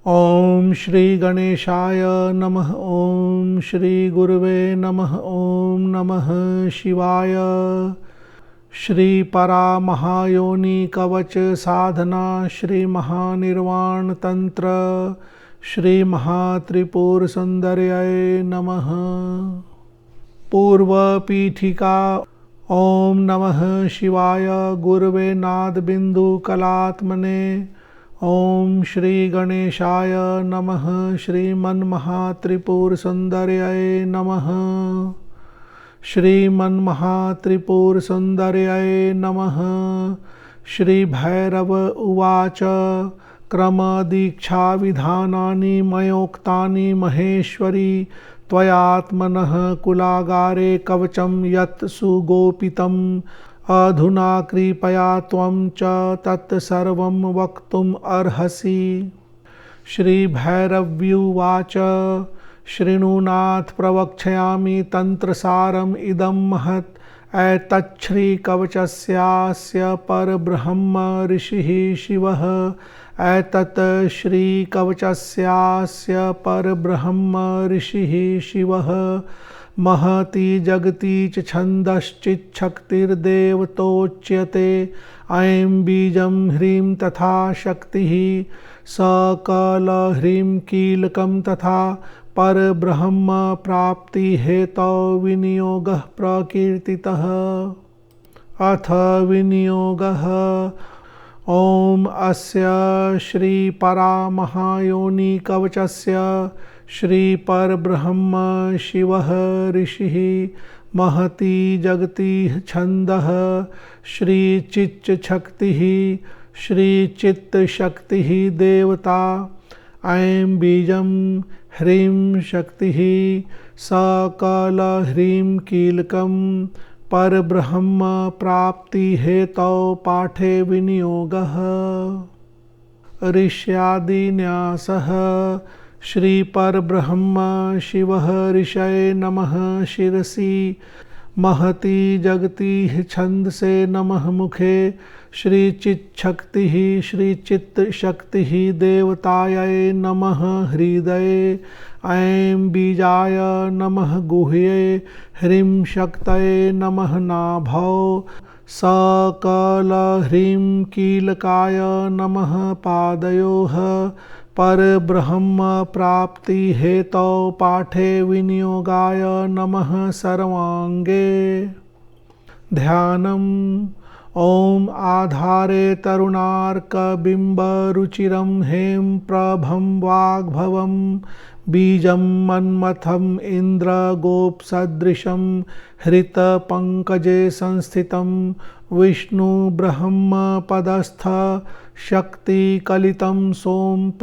ओम श्री गणेशाय नमः। ओम श्री गुरुवे नमः। ओम नमः शिवाय। श्री परा महायोनि कवच साधना, श्री महानिर्वाण तंत्र, श्री महात्रिपुर सुंदर्याय नमः। पूर्व पीठिका। ओम नमः शिवाय गुरुवे नाद बिंदु कलात्मने। ओम श्री गणेशाय नमः। श्रीमन्महात्रिपुर सुंदर्याय नमः। श्रीमन्महात्रिपुर सुंदर्याय नमः। श्री भैरव उवाच क्रम दीक्षा विधानानि मयोक्तानि महेश्वरी त्वयात्मनः कुलागारे कवचं यत् सुगोपितम् अधुना कृपया त्वं च तत्सर्वं वक्तुम् अर्हसि। श्री भैरव्युवाच शृणुनाथ प्रवक्ष्यामि तन्त्रसारम् इदं महत्। एतच्छ्रीकवचस्यास्य परब्रह्म ऋषिः शिवः। एतत् श्रीकवचस्यास्य परब्रह्म ऋषिः शिवः। महति जगति च छन्दश्चिच्छक्तिर्देवतोच्यते। ऐं बीजं ह्रीं तथा शक्तिः सकलह्रीं कीलकं तथा परब्रह्म प्राप्तिहेतौ विनियोगः प्रकीर्तितः। अथ विनियोगः। ओम अस्य श्री परा महायोनि कवचस्य श्री परब्रह्म शिवः ऋषिः महति जगति छन्दः श्री चिच्चशक्तिः श्री चित्तशक्तिः देवता। ऐं बीजं ह्रीं शक्तिः सकलह्रीं कीलकं परब्रह्म प्राप्ति हेतौ पाठे विनियोगः। ऋष्यादिन्यासः। श्री परब्रह्म शिवः ऋषये नमः शिरसि महति जगति छन्दसे नमः मुखे श्री चित्शक्तिः श्री चित्तशक्तिः देवतायै नमः हृदये। ऐं बीजाय नमः गुह्ये ह्रीं शक्तये नमः नाभौ सकलह्रीं कीलकाय नमः पादयोः परब्रह्म प्राप्ति हेतौ पाठे विनियोगाय नमः सर्वांगे। ध्यानम्। ओम आधारे तरुणार्कबिम्बरुचिरं हेम प्रभं वाग्भवं बीजं मन्मथं इन्द्रगोपसदृशं हृतपङ्कजे संस्थितं विष्णुब्रह्मपदस्थ शक्तिकलितं सोमप्रभाभासुरं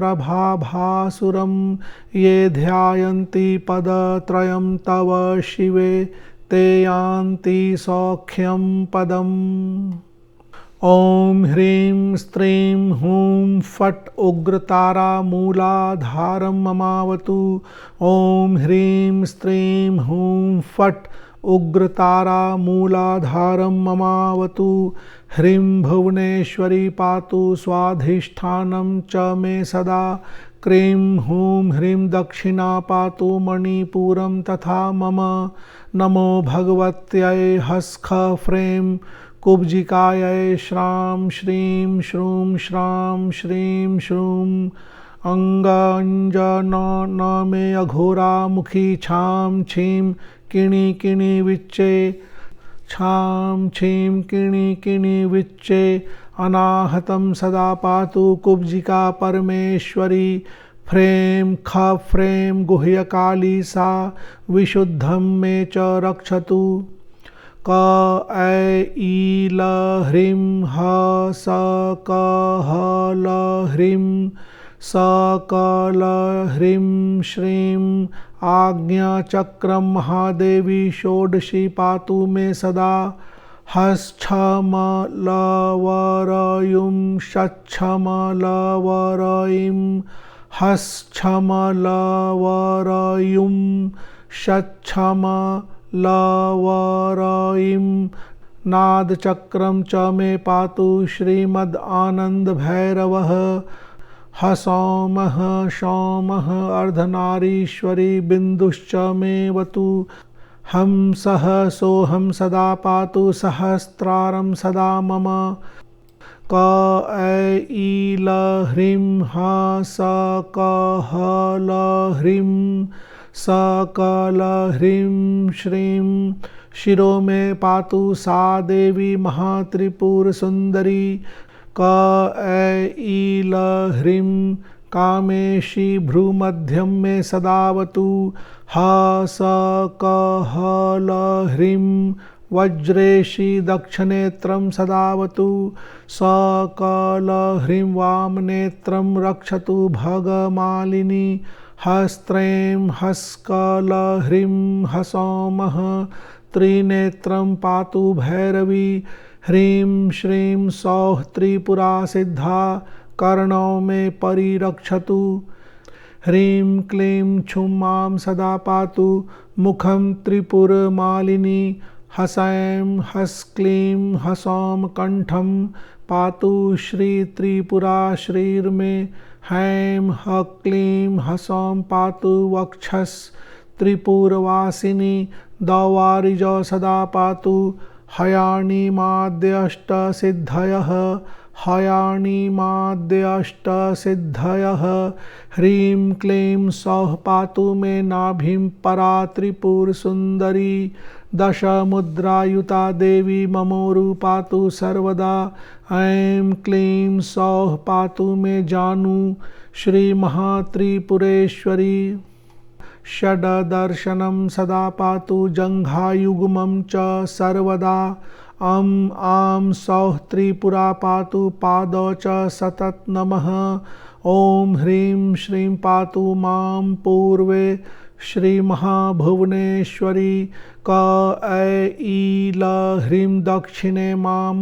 ये ध्यायन्ति पदत्रयं तव शिवे ते यान्ति सौख्यं पदम्। ओम ह्रीं स्त्रीं हूं फट् उग्रतारा मूलाधारं ममावतु। ओम ह्रीं स्त्रीं हूं फट् उग्रतारा मूलाधारं ममावतु। ह्रीं भुवनेश्वरी पातु स्वाधिष्ठानं च मे सदा। क्रीं हूं ह्रीं दक्षिणा पातु मणिपुरं तथा मम। नमो भगवत्यै हस्ख फ्रें कुब्जिकायै श्रां श्रीं श्रूं श्रां श्रीं श्रूं अङ्गाञ्जन मे अघोरा मुखी छां छीं किणि किणि विच्चे छां छीं किणि किणि विच्चे। अनाहतं सदा पातु कुब्जिका परमेश्वरी। फ्रें ख फ्रें गुह्यकाली सा विशुद्धं मे च रक्षतु। क ऐ ईल ह्रीं ह स क ह ल ह्रीं स क ल ह्रीं श्रीं आज्ञाचक्रं महादेवी षोडशी पातु मे सदा। हश्छमलवरयुं षच्छमलवरयिं हश्छमलवरयुं षच्छमलवरयिं। नादचक्रं च मे पातु श्रीमद् आनंद भैरवः। हसौमः सौमः अर्धनारीश्वरी बिन्दुश्च मेऽवतु हंसः सोऽहं सदा पातु सहस्रारं सदा मम क ऐ ह्रीं ह स क ह ल ह्रीं स क ल ह्रीं श्रीं शिरो मे पातु सा देवी महात्रिपुरसुन्दरी क ऐ ह्रीं कामेशी भ्रूमध्यं मे सदावतु ह स क ह ल ह्रीं वज्रेशी दक्षनेत्रं सदावतु स क ल ह्रीं वामनेत्रं रक्षतु भगमालिनी हस्त्रैं हस्कल ह्रीं हसौमः त्रिनेत्रं पातु भैरवी ह्रीं श्रीं सौः त्रिपुरा सिद्धा कर्णौ मे परिरक्षतु ह्रीं क्लीं छुं मां सदा पातु मुखं त्रिपुरमालिनी हसैं हस्क्लीं हसौं कंठं पातु श्री त्रिपुरा श्रीर्मे हैं क्लीं हसौं पातु वक्षस् त्रिपुरवासिनी दौवारिजौ सदा पातु हयाणिमाद्यष्टसिद्धयः हयाणिमाद्यष्टसिद्धयः ह्रीं क्लीं सौः पातु मे नाभिं परा त्रिपुरसुन्दरी दशमुद्रायुता देवी ममोरु पातु सर्वदा ऐं क्लीं सौः पातु मे जानु श्रीमहात्रिपुरेश्वरी षड्दर्शनं सदा पातु जङ्घायुग्मं च सर्वदा आं सौः त्रिपुरा पातु पादौ च सतत नमः ॐ ह्रीं श्रीं पातु मां पूर्वे श्रीमहाभुवनेश्वरी क ऐ ह्रीं दक्षिणे मां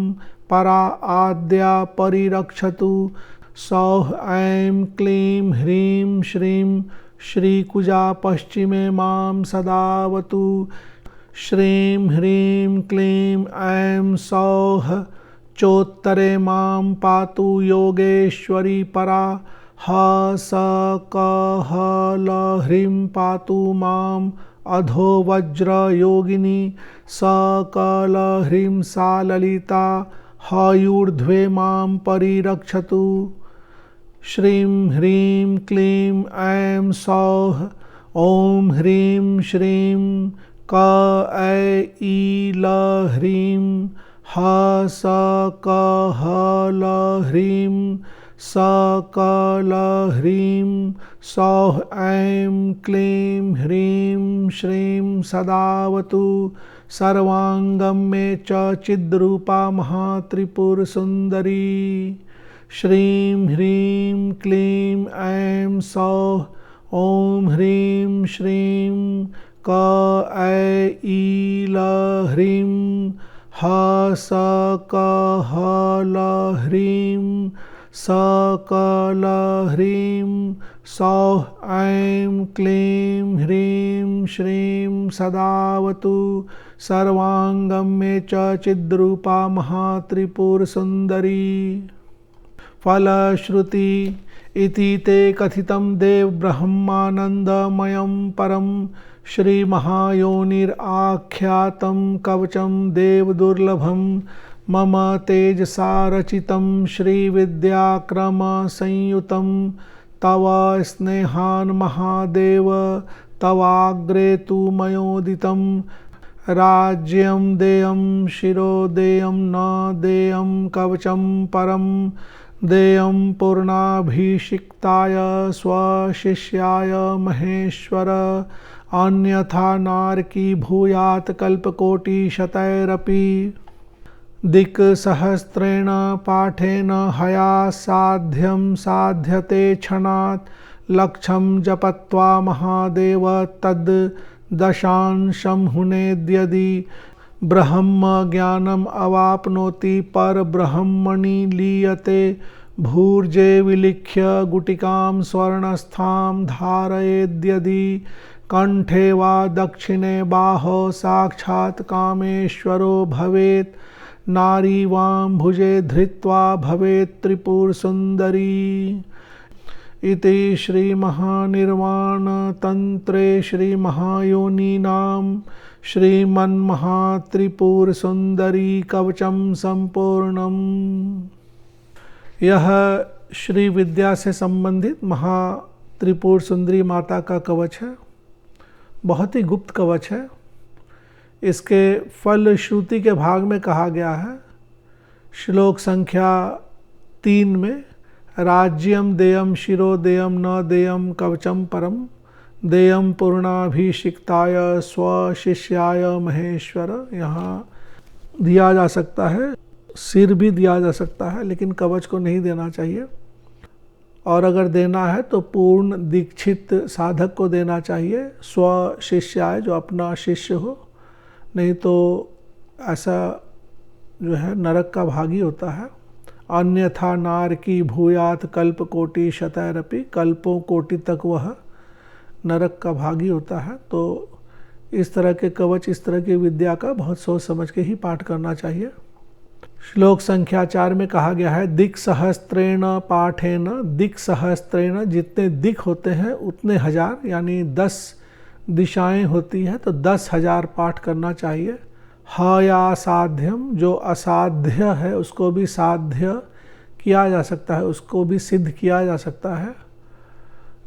परा आद्या परिरक्षतु सौः ऐं क्लीं ह्रीं श्रीं श्रीकुजा पश्चिमे मां सदावतु श्रीं ह्रीं क्लीं ऐं सौः चोत्तरे मां पातु योगेश्वरी परा ह स क ह ल ह्रीं पातु मां अधो वज्र योगिनी स क ल ह्रीं सा ललिता हयूर्ध्वे मां परिरक्षतु श्रीं ह्रीं क्लीं ऐं सौः ॐ ह्रीं श्रीं क ऐ ह्रीं ह स क ह ल ह्रीं स क ल ह्रीं सौः ऐं क्लीं ह्रीं श्रीं सदावतु सर्वांगं मे च चिद्रूपा महात्रिपुरसुन्दरी श्रीं ह्रीं क्लीं ऐं सौः ॐ ह्रीं श्रीं क ऐ ह्रीं ह स क ह ल ह्रीं स क ल ह्रीं सौः ऐं क्लीं ह्रीं श्रीं सदावतु सर्वांगं मे च चिद्रूपा महात्रिपुरसुन्दरी फलश्रुति इति ते कथितं देवब्रह्मानन्दमयं परं श्रीमहायोनिराख्यातं कवचं देवदुर्लभं मम तेजसा रचितं श्रीविद्याक्रमसंयुतं तव स्नेहान् महादेव तवाग्रे तु मयोदितं राज्यं देयं शिरो देयं न देयं कवचं परं देयं पूर्णाभिषिक्ताय स्वशिष्याय महेश्वर अन्यथा नारकी भूयात् कल्पकोटिशतैरपि दिक्सहस्रेण पाठेन हया साध्यं साध्यते क्षणात् लक्षं जपत्वा महादेव तद् दशांशं हुनेद्यदि ब्रह्म ज्ञानम् अवाप्नोति परब्रह्मणि लीयते भूर्जे विलिख्य गुटिकां स्वर्णस्थां धारयेद्यदि कंठे वा दक्षिणे बाहो साक्षात् कामेश्वरो भवेत् नारी वां भुजे धृत्वा भवेत् त्रिपुरसुन्दरी इति श्री महानिर्वाण तंत्रे श्री महायोनीनाम श्रीमन्महात्रिपुर सुंदरी कवचम संपूर्णम। यह श्री विद्या से संबंधित महात्रिपुर सुंदरी माता का कवच है। बहुत ही गुप्त कवच है। इसके फल श्रुति के भाग में कहा गया है, श्लोक संख्या 3 में, राज्यम देयम शिरो देयम न देयम कवचम परम देयम पूर्णाभिषिक्ताय स्वशिष्याय महेश्वर। यहाँ दिया जा सकता है, सिर भी दिया जा सकता है, लेकिन कवच को नहीं देना चाहिए। और अगर देना है तो पूर्ण दीक्षित साधक को देना चाहिए, स्व शिष्याय, जो अपना शिष्य हो। नहीं तो ऐसा जो है नरक का भागी होता है। अन्यथा नार की भूयात कल्प कोटि शतैरपि, कल्पों कोटि तक वह नरक का भागी होता है। तो इस तरह के कवच, इस तरह की विद्या का बहुत सोच समझ के ही पाठ करना चाहिए। श्लोक संख्या 4 में कहा गया है, दिक् सहस्त्रेण पाठेन, दिक् सहस्त्रेण, जितने दिक् होते हैं उतने हजार, यानी 10 दिशाएं होती है तो 10,000 पाठ करना चाहिए। ह या साध्यम, जो असाध्य है उसको भी साध्य किया जा सकता है, उसको भी सिद्ध किया जा सकता है।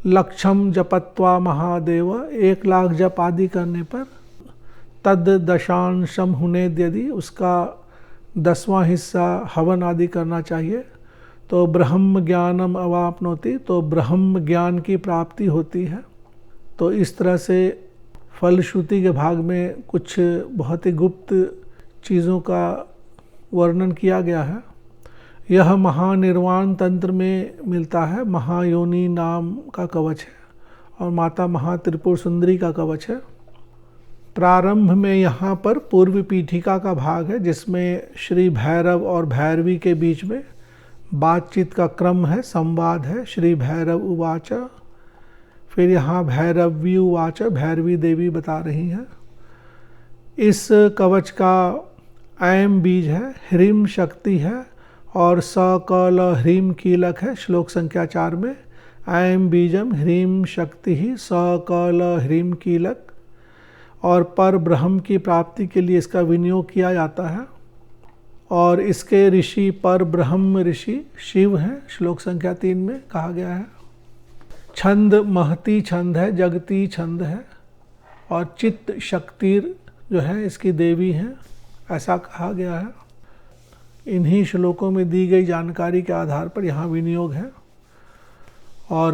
लक्षम जपत्वा महादेव, 1 लाख जप आदि करने पर, तद दशांशम हुने यदि, उसका 10वां हिस्सा हवन आदि करना चाहिए। तो ब्रह्म ज्ञानम अवाप्नोति, तो ब्रह्म ज्ञान की प्राप्ति होती है। तो इस तरह से फलश्रुति के भाग में कुछ बहुत ही गुप्त चीज़ों का वर्णन किया गया है। यह महानिर्वाण तंत्र में मिलता है। महायोनी नाम का कवच है और माता महात्रिपुर सुंदरी का कवच है। प्रारंभ में यहाँ पर पूर्व पीठिका का भाग है, जिसमें श्री भैरव और भैरवी के बीच में बातचीत का क्रम है, संवाद है। श्री भैरव उवाच, फिर यहाँ भैरवी उवाच, भैरवी देवी बता रही हैं। इस कवच का ऐम बीज है, ह्रीम शक्ति है और स क ल ह्रीम कीलक है। श्लोक संख्या 4 में ऐम बीजम ह्रीम शक्ति ही स क ल ह्रीम कीलक, और पर ब्रह्म की प्राप्ति के लिए इसका विनियोग किया जाता है। और इसके ऋषि पर ब्रह्म ऋषि शिव हैं। श्लोक संख्या 3 में कहा गया है। छंद महती छंद है, जगती छंद है, और चित्त शक्तिर जो है इसकी देवी हैं, ऐसा कहा गया है। इन्हीं श्लोकों में दी गई जानकारी के आधार पर यहाँ विनियोग है और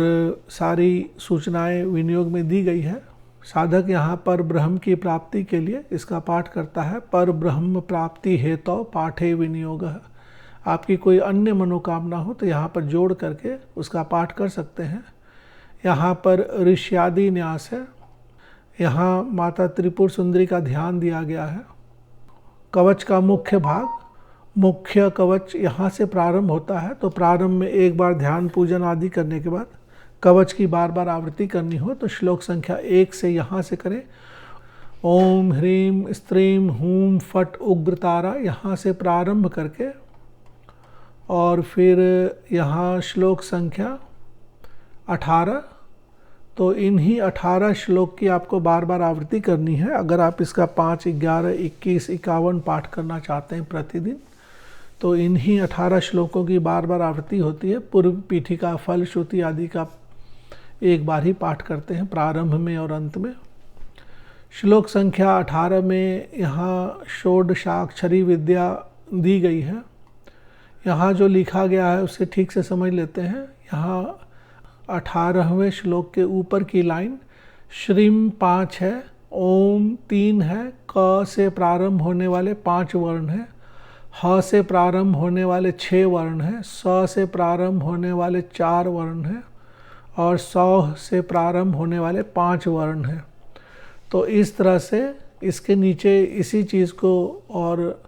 सारी सूचनाएं विनियोग में दी गई है। साधक यहाँ पर ब्रह्म की प्राप्ति के लिए इसका पाठ करता है। पर ब्रह्म प्राप्ति हेतु पाठे विनियोग है। आपकी कोई अन्य मनोकामना हो तो यहाँ पर जोड़ करके उसका पाठ कर सकते हैं। यहाँ पर ऋष्यादि न्यास है। यहाँ माता त्रिपुर सुंदरी का ध्यान दिया गया है। कवच का मुख्य भाग, मुख्य कवच यहाँ से प्रारंभ होता है। तो प्रारंभ में एक बार ध्यान पूजन आदि करने के बाद कवच की बार बार आवृत्ति करनी हो तो श्लोक संख्या 1 से यहाँ से करें। ओम ह्रीम स्त्रीम हूम फट उग्रतारा, यहाँ से प्रारंभ करके और फिर यहाँ श्लोक संख्या 18। तो इन्हीं 18 श्लोक की आपको बार बार आवृत्ति करनी है। अगर आप इसका 5, 11, 21, 51 पाठ करना चाहते हैं प्रतिदिन, तो इन्हीं 18 श्लोकों की बार बार आवृत्ति होती है। पूर्व पीठिका, फल श्रुति आदि का एक बार ही पाठ करते हैं, प्रारंभ में और अंत में। श्लोक संख्या 18 में यहाँ षोडशाक्षरी विद्या दी गई है। यहाँ जो लिखा गया है उसे ठीक से समझ लेते हैं। यहाँ 18वें श्लोक के ऊपर की लाइन श्रीम 5 है, ओम 3 है, क से प्रारंभ होने वाले 5 वर्ण हैं, ह से प्रारंभ होने वाले 6 वर्ण हैं, स से प्रारंभ होने वाले 4 वर्ण हैं और सौ से प्रारंभ होने वाले 5 वर्ण हैं। तो इस तरह से इसके नीचे इसी चीज़ को और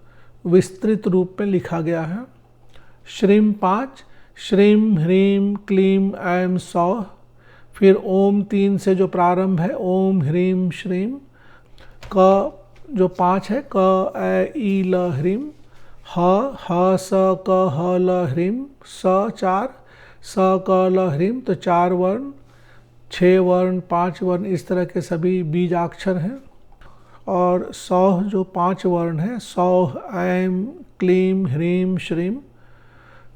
विस्तृत रूप में लिखा गया है। श्रीम 5, श्रीम ह्रीम क्लीम ऐम सौ, फिर ओम 3 से जो प्रारंभ है ओम ह्रीम श्रीम, क जो 5 है क ए ई ल ह्रीम, ह स क ह ल ह्रीम, स 4, स क ल ह्रीम, तो 4 वर्ण, 6 वर्ण, 5 वर्ण, इस तरह के सभी बीजाक्षर हैं। और सौः जो 5 वर्ण है, सौः, ऐं, क्लीं, ह्रीं, श्रीं।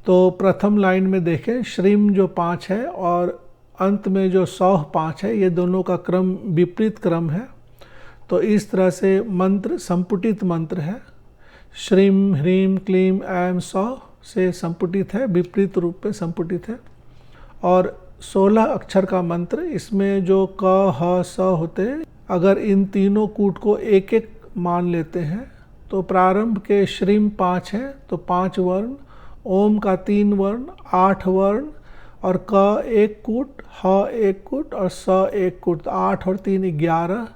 तो प्रथम लाइन में देखें श्रीं जो 5 है और अंत में जो सौः 5 है, ये दोनों का क्रम विपरीत क्रम है। तो इस तरह से मंत्र संपुटित मंत्र है। श्रीं, ह्रीं, क्लीं, ऐं, सौः से संपुटित है, विपरीत रूप में संपुटित है। और 16 अक्षर का मंत्र, इसमें जो क, ह, स होते हैं, अगर इन तीनों कूट को एक एक मान लेते हैं तो प्रारंभ के श्रीं 5 है तो 5 वर्ण, ओम का 3 वर्ण, 8 वर्ण, और क 1 कूट, ह 1 कूट और स 1 कूट, तो 8 और 3 11,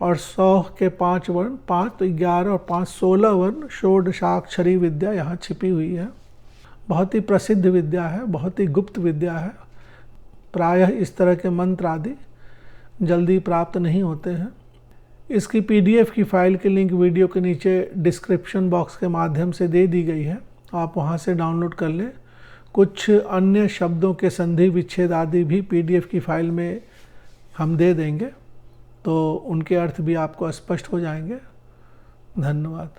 और सौः के 5 वर्ण 5, तो 11 और 5 16 वर्ण षोडशाक्षरी विद्या यहाँ छिपी हुई है। बहुत ही प्रसिद्ध विद्या है, बहुत ही गुप्त विद्या है। प्रायः इस तरह के मंत्र आदि जल्दी प्राप्त नहीं होते हैं। इसकी PDF की फाइल की लिंक वीडियो के नीचे डिस्क्रिप्शन बॉक्स के माध्यम से दे दी गई है, आप वहां से डाउनलोड कर लें। कुछ अन्य शब्दों के संधि विच्छेद आदि भी PDF की फाइल में हम दे देंगे, तो उनके अर्थ भी आपको स्पष्ट हो जाएंगे। धन्यवाद।